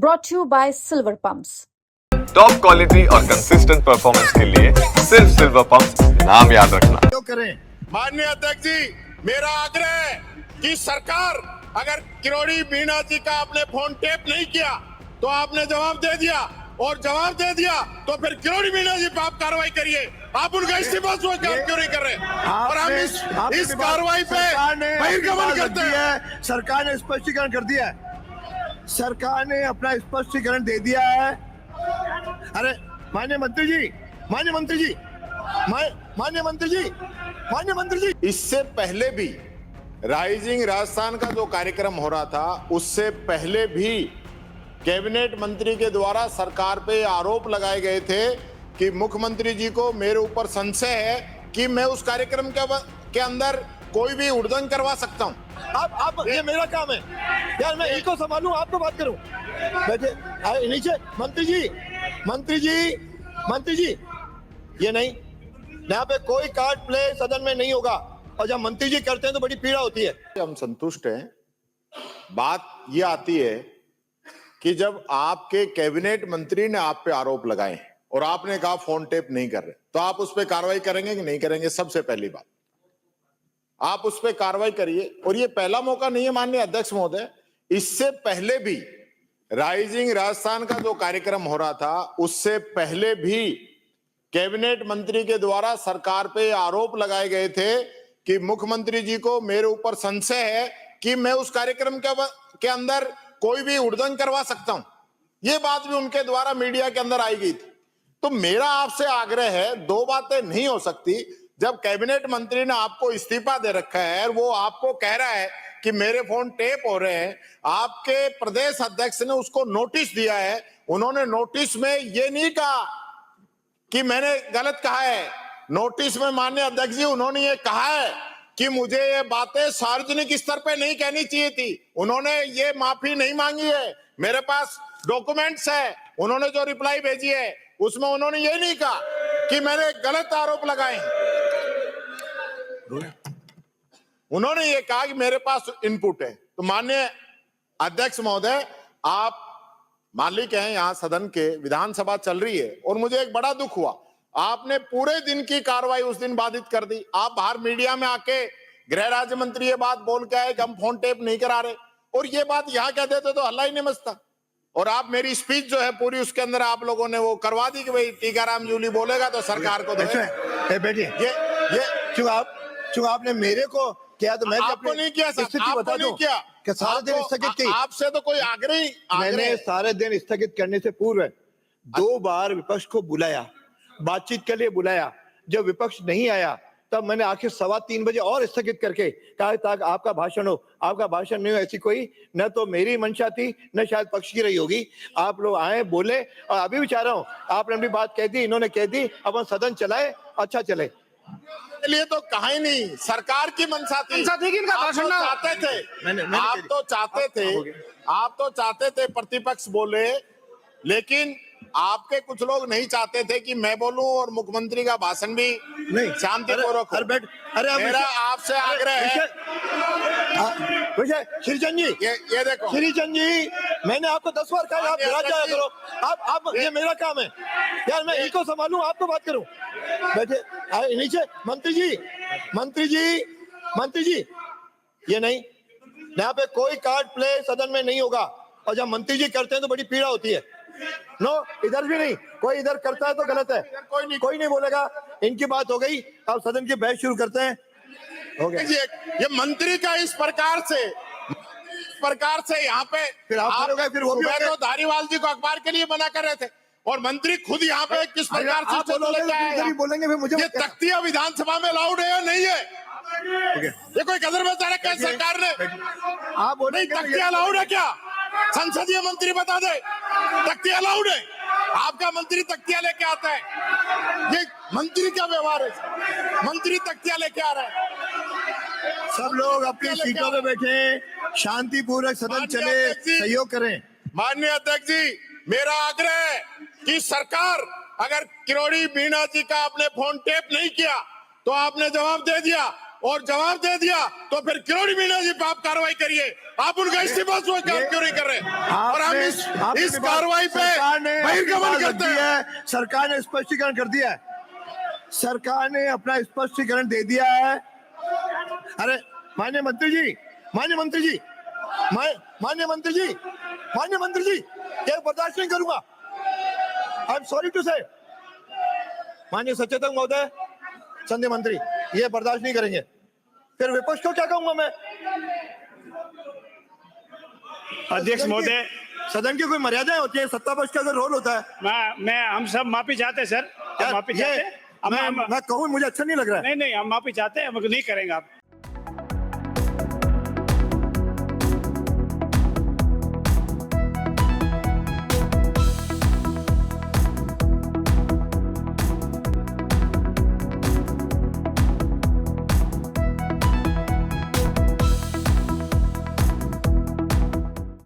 brought to you by Silver Pumps. Top quality और consistent performance के लिए सिर्फ सिल्वर पंप्स नाम याद रखना। करें माननीय अध्यक्ष जी, मेरा आग्रह है कि सरकार अगर किरोड़ी मीणा जी का आपने फोन टेप नहीं किया तो आपने जवाब दे दिया, और जवाब दे दिया तो फिर किरोड़ी मीणा जी पे आप कार्रवाई करिए। आप उनका इस्तीफा क्यों नहीं कर रहे? और हम इस कार्रवाई पे बहिर्गमन करते हैं। सरकार ने स्पष्टीकरण कर दिया है, सरकार ने अपना स्पष्टीकरण दे दिया है। अरे माननीय मंत्री जी, माननीय मंत्री जी, माननीय मंत्री जी, माननीय मंत्री जी, इससे पहले भी राइजिंग राजस्थान का जो कार्यक्रम हो रहा था, उससे पहले भी कैबिनेट मंत्री के द्वारा सरकार पे आरोप लगाए गए थे कि मुख्यमंत्री जी को मेरे ऊपर संशय है कि मैं उस कार्यक्रम के अंदर कोई भी उड़दंग करवा सकता हूं। आप ये मेरा काम है यार, मैं इनको संभालूं, आपको बात करूं। बैठे नीचे। मंत्री जी, मंत्री जी, मंत्री जी, ये नहीं, यहाँ पे कोई कार्ड प्ले सदन में नहीं होगा, और जब मंत्री जी करते हैं तो बड़ी पीड़ा होती है। हम संतुष्ट हैं। बात ये आती है कि जब आपके कैबिनेट मंत्री ने आप पे आरोप लगाए और आपने कहा फोन टेप नहीं कर रहे, तो आप उस पर कार्रवाई करेंगे कि नहीं करेंगे? सबसे पहली बात, आप उस पर कार्रवाई करिए। और ये पहला मौका नहीं है माननीय अध्यक्ष महोदय, इससे पहले भी राइजिंग राजस्थान का जो कार्यक्रम हो रहा था, उससे पहले भी कैबिनेट मंत्री के द्वारा सरकार पे आरोप लगाए गए थे कि मुख्यमंत्री जी को मेरे ऊपर संशय है कि मैं उस कार्यक्रम के अंदर कोई भी उड़दंग करवा सकता हूं। ये बात भी उनके द्वारा मीडिया के अंदर आई गई थी। तो मेरा आपसे आग्रह है, दो बातें नहीं हो सकती। जब कैबिनेट मंत्री ने आपको इस्तीफा दे रखा है, वो आपको कह रहा है कि मेरे फोन टेप हो रहे हैं, आपके प्रदेश अध्यक्ष ने उसको नोटिस दिया है। उन्होंने नोटिस में ये नहीं कहा कि मैंने गलत कहा है, नोटिस में माननीय अध्यक्ष जी उन्होंने ये कहा है कि मुझे ये बातें सार्वजनिक स्तर पे नहीं कहनी चाहिए थी। उन्होंने ये माफी नहीं मांगी है, मेरे पास डॉक्यूमेंट्स है। उन्होंने जो रिप्लाई भेजी है उसमें उन्होंने ये नहीं कहा कि मैंने गलत आरोप लगाए। उन्होंने ये कहा कि मेरे पास इनपुट है। तो माननीय अध्यक्ष महोदय, आप मालिक हैं यहाँ सदन के, विधानसभा चल रही है, और मुझे एक बड़ा दुख हुआ, आपने पूरे दिन की कार्रवाई उस दिन बाधित कर दी। आप बाहर मीडिया में आके गृह राज्य मंत्री ये बात बोल के आए कि हम फोन टेप नहीं करा रहे, और ये बात यहाँ कह देते तो हल्ला ही नहीं मचता। और आप मेरी स्पीच जो है पूरी, उसके अंदर आप लोगों ने वो करवा दी कि भाई टीकाराम जूली बोलेगा तो सरकार को बैठिए। ये क्यों आपने मेरे को किया, तो मैं आपको नहीं किया सर, स्थिति बता दूं कि सारे दिन स्थगित की। आपसे तो कोई आग्रह मैंने सारे दिन स्थगित करने से पूर्व 2 बार विपक्ष को बुलाया, बातचीत के लिए बुलाया। जब विपक्ष नहीं आया तब मैंने आखिर 3:15 बजे और स्थगित करके कहा ताकि आपका भाषण हो। आपका भाषण नहीं हो, ऐसी कोई न तो मेरी मंशा थी न शायद पक्ष की रही होगी। आप लोग आए, बोले, और अभी भी चाह रहा हूँ, आपने अपनी बात कह दी, इन्होंने कह दी, अपन सदन चलाए, अच्छा चले। के लिए तो कहा ही नहीं, सरकार की मंशा थी कि इनका भाषण चाहते थे। आप तो चाहते थे प्रतिपक्ष बोले, लेकिन आपके कुछ लोग नहीं चाहते थे कि मैं बोलूं और मुख्यमंत्री का भाषण भी शांतिपूर्वक। मेरा आपसे आग्रह है, श्रीचंद जी, ये देखो श्रीचंद जी, मैंने आपको 10 बार कहा आप विराट जाया करो। आप ये मेरा काम है यार, मैं इनको संभालूं, आपको बात करूं। बैठे नीचे। मंत्री जी, मंत्री जी, मंत्री जी, ये नहीं, यहाँ पे कोई कार्ड प्ले सदन में नहीं होगा, और जब मंत्री जी करते हैं तो बड़ी पीड़ा होती है। नो, इधर भी नहीं, कोई इधर करता है तो गलत है, कोई नहीं बोलेगा। इनकी बात हो गई, अब सदन की बहस शुरू करते हैं। हो गया। ये मंत्री का इस प्रकार से यहाँ पे फिर वो भी तो धारीवाल जी को अखबार के लिए मना कर रहे थे, और मंत्री खुद यहाँ पे किस प्रकार से बोलेंगे फिर मुझे। ये तख्तिया विधानसभा में अलाउड है या नहीं है? ये कोई कदर में क्या सरकार ने? आप नहीं, तख्तिया अलाउड है क्या? संसदीय मंत्री बता दे, तख्तिया अलाउड है? आपका मंत्री तख्तिया लेके आता है, ये मंत्री का व्यवहार है। मंत्री तख्तिया लेके आ रहा है। सब लोग अपनी सीटों पे बैठे, शांतिपूर्वक सदन चले, सहयोग करें। माननीय अध्यक्ष जी, मेरा आग्रह है कि सरकार अगर किरोड़ी मीणा जी का आपने फोन टेप नहीं किया तो आपने जवाब दे दिया, और जवाब दे दिया तो फिर किरोड़ी मीणा जी पे आप कार्रवाई करिए। आप उनका इस्तीफा स्वीकार क्यों नहीं कर रहे? और हम इस कार्रवाई पे बहिर्गमन करते हैं। सरकार ने स्पष्टीकरण कर दिया है, सरकार ने अपना स्पष्टीकरण दे दिया है। अरे माननीय मंत्री जी, माननीय मंत्री जी, माननीय मंत्री जी, माननीय मंत्री जी, ये बर्दाश्त नहीं करूंगा। आई एम सॉरी टू से। माननीय सचेतक महोदय, संध्या मंत्री, ये बर्दाश्त नहीं करेंगे। फिर विपक्ष को क्या कहूंगा मैं? अध्यक्ष महोदय, सदन की कोई मर्यादाएं होती है, सत्ता पक्ष का अगर रोल होता है। मैं हम सब माफी चाहते हैं सर, हम माफी चाहते हैं। मैं कहूँ, मुझे अच्छा नहीं लग रहा है। नहीं हम माफी चाहते हैं, हम नहीं करेंगे आप।